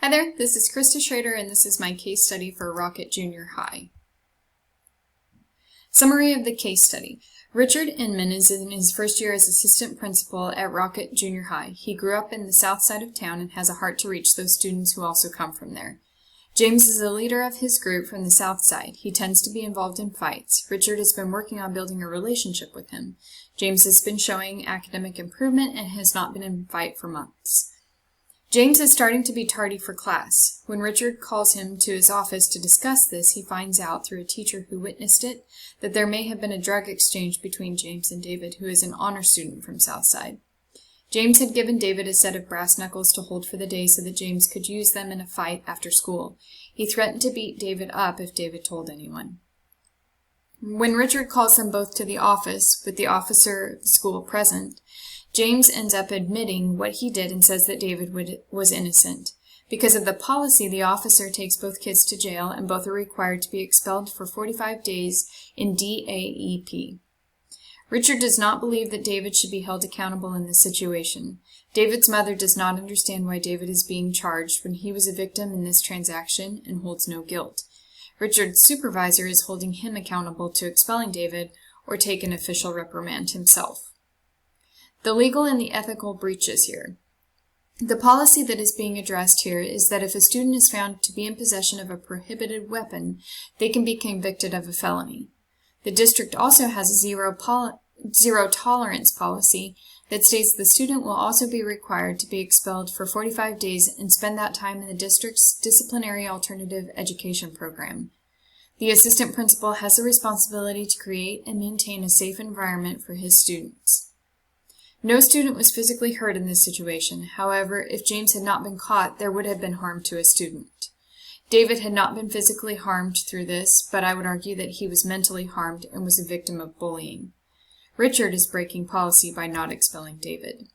Hi there, this is Krista Schrader and this is my case study for Rocket Junior High. Summary of the case study. Richard Inman is in his first year as assistant principal at Rocket Junior High. He grew up in the south side of town and has a heart to reach those students who also come from there. James is the leader of his group from the south side. He tends to be involved in fights. Richard has been working on building a relationship with him. James has been showing academic improvement and has not been in a fight for months. James is starting to be tardy for class. When Richard calls him to his office to discuss this, he finds out through a teacher who witnessed it that there may have been a drug exchange between James and David, who is an honor student from Southside. James had given David a set of brass knuckles to hold for the day so that James could use them in a fight after school. He threatened to beat David up if David told anyone. When Richard calls them both to the office, with the officer of the school present, James ends up admitting what he did and says that David was innocent. Because of the policy, the officer takes both kids to jail and both are required to be expelled for 45 days in DAEP. Richard does not believe that David should be held accountable in this situation. David's mother does not understand why David is being charged when he was a victim in this transaction and holds no guilt. Richard's supervisor is holding him accountable to expelling David or take an official reprimand himself. The legal and the ethical breaches here. The policy that is being addressed here is that if a student is found to be in possession of a prohibited weapon, they can be convicted of a felony. The district also has a zero tolerance policy that states the student will also be required to be expelled for 45 days and spend that time in the district's disciplinary alternative education program. The assistant principal has the responsibility to create and maintain a safe environment for his students. No student was physically hurt in this situation. However, if James had not been caught, there would have been harm to a student. David had not been physically harmed through this, but I would argue that he was mentally harmed and was a victim of bullying. Richard is breaking policy by not expelling David.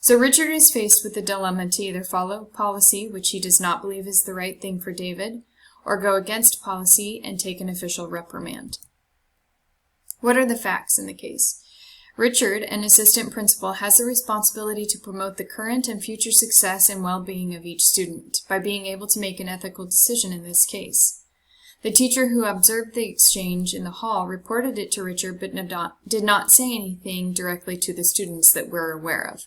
So Richard is faced with the dilemma to either follow policy, which he does not believe is the right thing for David, or go against policy and take an official reprimand. What are the facts in the case? Richard, an assistant principal, has the responsibility to promote the current and future success and well-being of each student by being able to make an ethical decision in this case. The teacher who observed the exchange in the hall reported it to Richard but did not say anything directly to the students that we're aware of.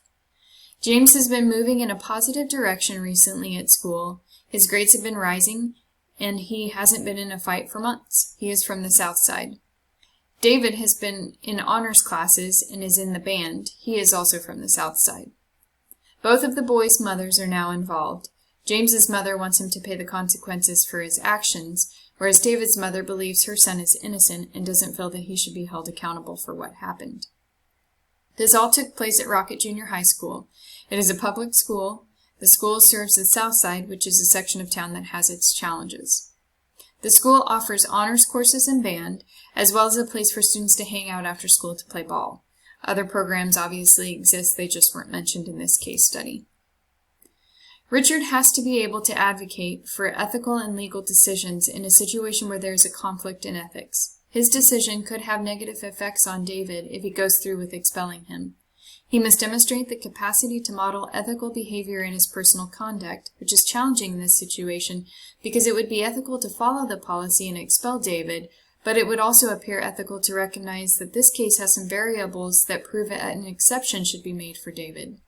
James has been moving in a positive direction recently at school. His grades have been rising, and he hasn't been in a fight for months. He is from the south side. David has been in honors classes and is in the band. He is also from the south side. Both of the boys' mothers are now involved. James's mother wants him to pay the consequences for his actions, whereas David's mother believes her son is innocent and doesn't feel that he should be held accountable for what happened. This all took place at Rocket Junior High School. It is a public school. The school serves the south side, which is a section of town that has its challenges. The school offers honors courses and band, as well as a place for students to hang out after school to play ball. Other programs obviously exist, they just weren't mentioned in this case study. Richard has to be able to advocate for ethical and legal decisions in a situation where there is a conflict in ethics. His decision could have negative effects on David if he goes through with expelling him. He must demonstrate the capacity to model ethical behavior in his personal conduct, which is challenging in this situation because it would be ethical to follow the policy and expel David, but it would also appear ethical to recognize that this case has some variables that prove an exception should be made for David.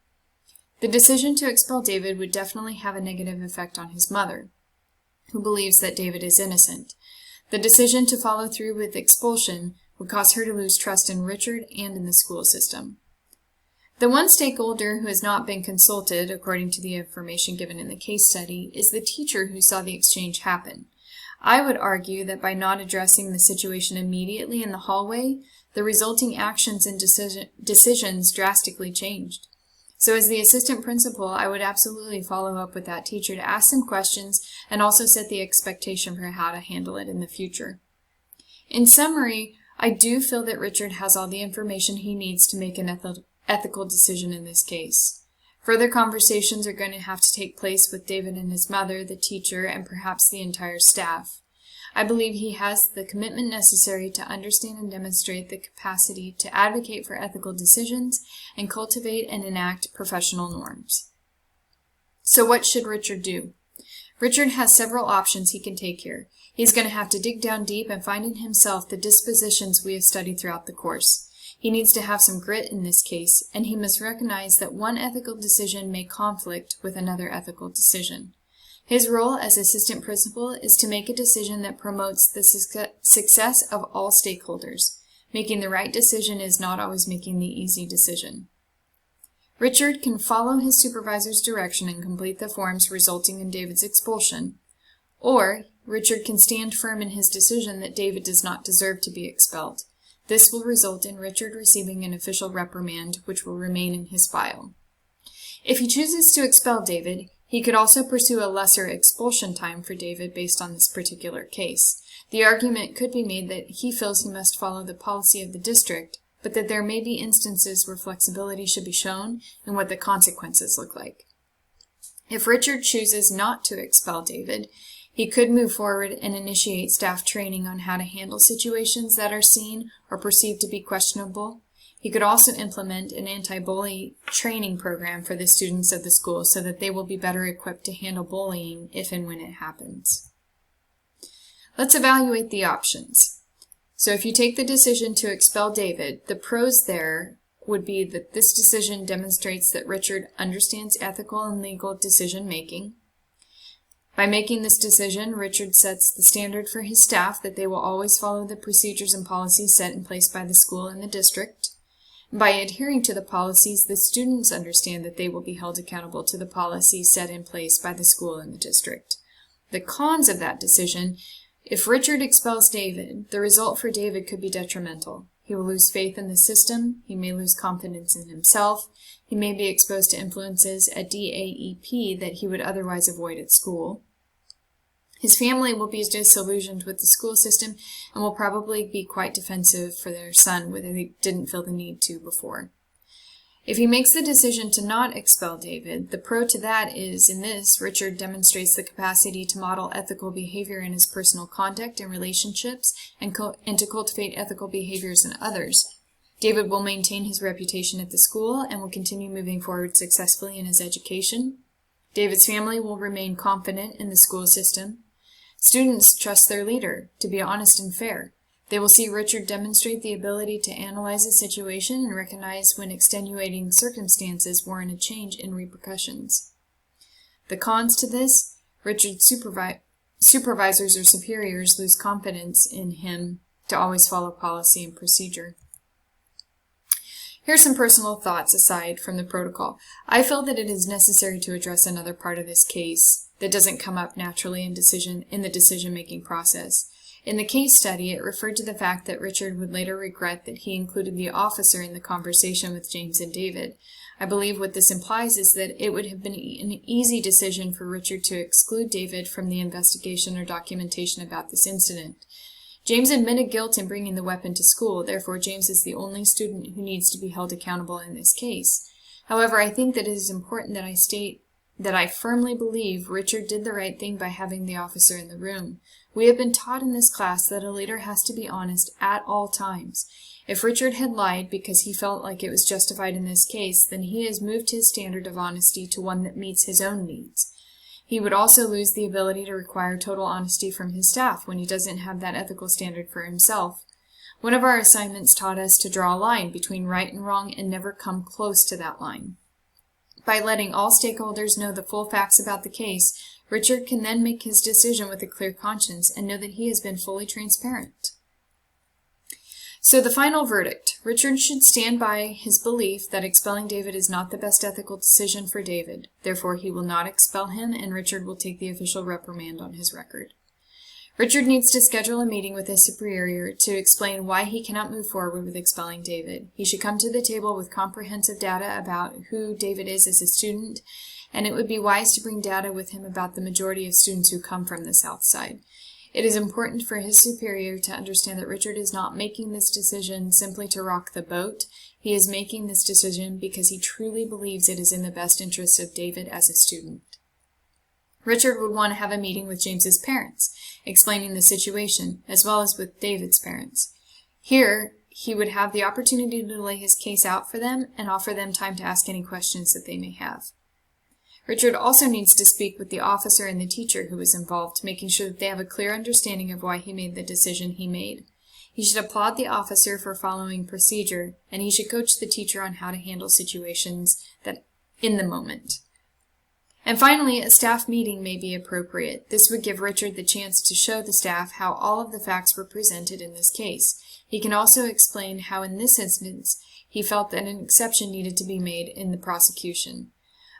The decision to expel David would definitely have a negative effect on his mother, who believes that David is innocent. The decision to follow through with expulsion would cause her to lose trust in Richard and in the school system. The one stakeholder who has not been consulted, according to the information given in the case study, is the teacher who saw the exchange happen. I would argue that by not addressing the situation immediately in the hallway, the resulting actions and decisions drastically changed. So as the assistant principal, I would absolutely follow up with that teacher to ask some questions and also set the expectation for how to handle it in the future. In summary, I do feel that Richard has all the information he needs to make an ethical decision in this case. Further conversations are going to have to take place with David and his mother, the teacher, and perhaps the entire staff. I believe he has the commitment necessary to understand and demonstrate the capacity to advocate for ethical decisions and cultivate and enact professional norms. So what should Richard do? Richard has several options he can take here. He's going to have to dig down deep and find in himself the dispositions we have studied throughout the course. He needs to have some grit in this case, and he must recognize that one ethical decision may conflict with another ethical decision. His role as assistant principal is to make a decision that promotes the success of all stakeholders. Making the right decision is not always making the easy decision. Richard can follow his supervisor's direction and complete the forms resulting in David's expulsion, or Richard can stand firm in his decision that David does not deserve to be expelled. This will result in Richard receiving an official reprimand, which will remain in his file. If he chooses to expel David, he could also pursue a lesser expulsion time for David based on this particular case. The argument could be made that he feels he must follow the policy of the district, but that there may be instances where flexibility should be shown and what the consequences look like. If Richard chooses not to expel David, he could move forward and initiate staff training on how to handle situations that are seen or perceived to be questionable. He could also implement an anti-bully training program for the students of the school so that they will be better equipped to handle bullying if and when it happens. Let's evaluate the options. So if you take the decision to expel David, the pros there would be that this decision demonstrates that Richard understands ethical and legal decision making. By making this decision, Richard sets the standard for his staff that they will always follow the procedures and policies set in place by the school and the district. By adhering to the policies, the students understand that they will be held accountable to the policies set in place by the school and the district. The cons of that decision: if Richard expels David, the result for David could be detrimental. He will lose faith in the system, he may lose confidence in himself, he may be exposed to influences at DAEP that he would otherwise avoid at school. His family will be disillusioned with the school system and will probably be quite defensive for their son where they didn't feel the need to before. If he makes the decision to not expel David, the pro to that is, in this, Richard demonstrates the capacity to model ethical behavior in his personal conduct and relationships and to cultivate ethical behaviors in others. David will maintain his reputation at the school and will continue moving forward successfully in his education. David's family will remain confident in the school system. Students trust their leader to be honest and fair. They will see Richard demonstrate the ability to analyze a situation and recognize when extenuating circumstances warrant a change in repercussions. The cons to this: Richard's supervisors or superiors lose confidence in him to always follow policy and procedure. Here's some personal thoughts aside from the protocol. I feel that it is necessary to address another part of this case that doesn't come up naturally in the decision-making process. In the case study, it referred to the fact that Richard would later regret that he included the officer in the conversation with James and David. I believe what this implies is that it would have been an easy decision for Richard to exclude David from the investigation or documentation about this incident. James admitted guilt in bringing the weapon to school, therefore James is the only student who needs to be held accountable in this case. However, I think that it is important that I state that I firmly believe Richard did the right thing by having the officer in the room. We have been taught in this class that a leader has to be honest at all times. If Richard had lied because he felt like it was justified in this case, then he has moved his standard of honesty to one that meets his own needs. He would also lose the ability to require total honesty from his staff when he doesn't have that ethical standard for himself. One of our assignments taught us to draw a line between right and wrong and never come close to that line. By letting all stakeholders know the full facts about the case, Richard can then make his decision with a clear conscience and know that he has been fully transparent. So the final verdict: Richard should stand by his belief that expelling David is not the best ethical decision for David. Therefore, he will not expel him, and Richard will take the official reprimand on his record. Richard needs to schedule a meeting with his superior to explain why he cannot move forward with expelling David. He should come to the table with comprehensive data about who David is as a student, and it would be wise to bring data with him about the majority of students who come from the South Side. It is important for his superior to understand that Richard is not making this decision simply to rock the boat. He is making this decision because he truly believes it is in the best interest of David as a student. Richard would want to have a meeting with James's parents, explaining the situation, as well as with David's parents. Here, he would have the opportunity to lay his case out for them and offer them time to ask any questions that they may have. Richard also needs to speak with the officer and the teacher who was involved, making sure that they have a clear understanding of why he made the decision he made. He should applaud the officer for following procedure, and he should coach the teacher on how to handle situations that in the moment. And finally, a staff meeting may be appropriate. This would give Richard the chance to show the staff how all of the facts were presented in this case. He can also explain how in this instance he felt that an exception needed to be made in the prosecution.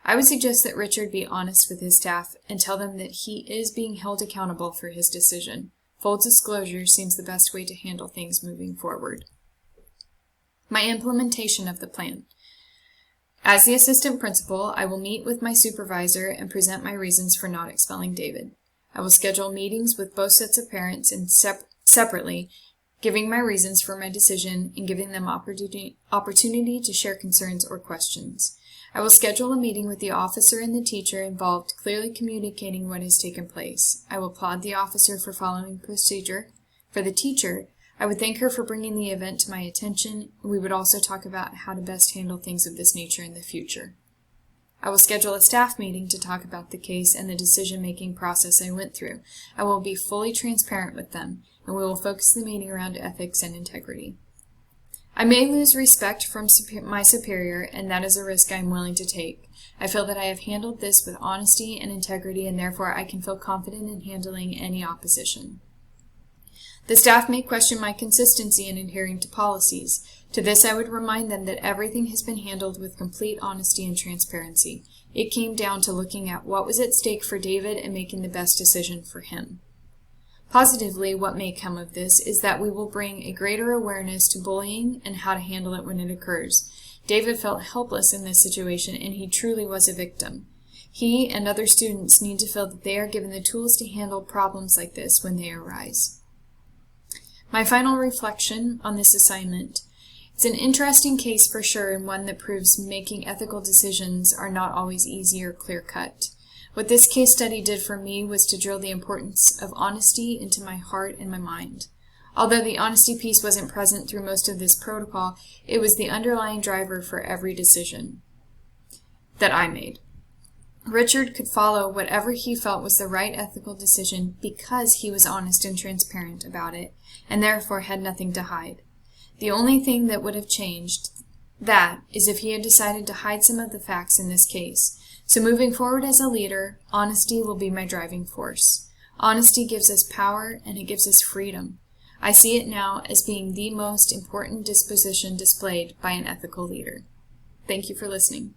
I would suggest that Richard be honest with his staff and tell them that he is being held accountable for his decision. Full disclosure seems the best way to handle things moving forward. My implementation of the plan. As the assistant principal, I will meet with my supervisor and present my reasons for not expelling David. I will schedule meetings with both sets of parents and separately, giving my reasons for my decision and giving them opportunity to share concerns or questions. I will schedule a meeting with the officer and the teacher involved, clearly communicating what has taken place. I will applaud the officer for following procedure. For the teacher, I would thank her for bringing the event to my attention. We would also talk about how to best handle things of this nature in the future. I will schedule a staff meeting to talk about the case and the decision-making process I went through. I will be fully transparent with them, and we will focus the meeting around ethics and integrity. I may lose respect from my superior, and that is a risk I am willing to take. I feel that I have handled this with honesty and integrity, and therefore I can feel confident in handling any opposition. The staff may question my consistency in adhering to policies. To this I would remind them that everything has been handled with complete honesty and transparency. It came down to looking at what was at stake for David and making the best decision for him. Positively, what may come of this is that we will bring a greater awareness to bullying and how to handle it when it occurs. David felt helpless in this situation, and he truly was a victim. He and other students need to feel that they are given the tools to handle problems like this when they arise. My final reflection on this assignment. It's an interesting case for sure, and one that proves making ethical decisions are not always easy or clear-cut. What this case study did for me was to drill the importance of honesty into my heart and my mind. Although the honesty piece wasn't present through most of this protocol, it was the underlying driver for every decision that I made. Richard could follow whatever he felt was the right ethical decision because he was honest and transparent about it, and therefore had nothing to hide. The only thing that would have changed that is if he had decided to hide some of the facts in this case. So moving forward as a leader, honesty will be my driving force. Honesty gives us power and it gives us freedom. I see it now as being the most important disposition displayed by an ethical leader. Thank you for listening.